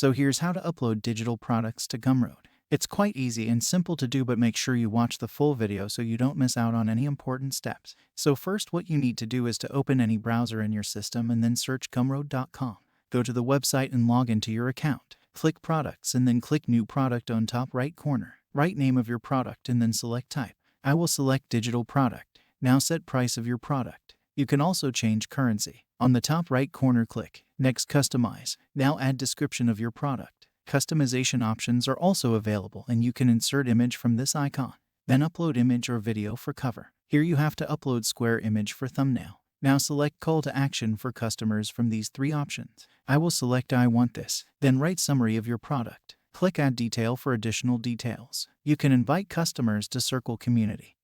So here's how to upload digital products to Gumroad. It's quite easy and simple to do, but make sure you watch the full video so you don't miss out on any important steps. So first, what you need to do is to open any browser in your system and then search gumroad.com. Go to the website and log into your account. Click Products and then click New Product on top right corner. Write name of your product and then select Type. I will select Digital Product. Now set price of your product. You can also change currency. On the top right corner, click Next, Customize. Now add description of your product. Customization options are also available and you can insert image from this icon. Then upload image or video for cover. Here you have to upload square image for thumbnail. Now select Call to Action for customers from these three options. I will select I want this. Then write summary of your product. Click Add Detail for additional details. You can invite customers to Circle Community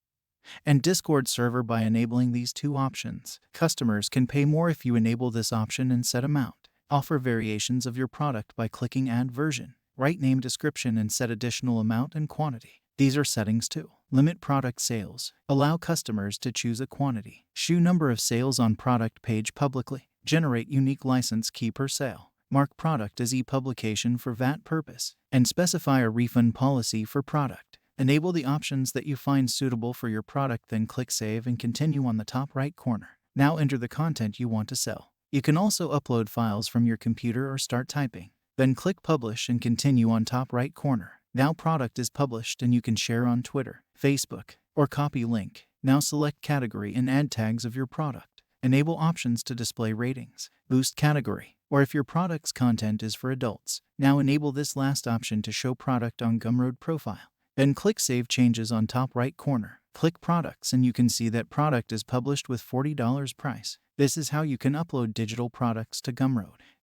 and Discord server by enabling these two options. Customers can pay more if you enable this option and set amount. Offer variations of your product by clicking Add Version. Write name, description, and set additional amount and quantity. These are settings too. Limit product sales. Allow customers to choose a quantity. Show number of sales on product page publicly. Generate unique license key per sale. Mark product as e-publication for VAT purpose. And specify a refund policy for product. Enable the options that you find suitable for your product, then click Save and Continue on the top right corner. Now enter the content you want to sell. You can also upload files from your computer or start typing. Then click Publish and Continue on top right corner. Now product is published and you can share on Twitter, Facebook, or copy link. Now select category and add tags of your product. Enable options to display ratings, boost category, or if your product's content is for adults. Now enable this last option to show product on Gumroad profile. Then click Save Changes on top right corner. Click Products and you can see that product is published with $40 price. This is how you can upload digital products to Gumroad.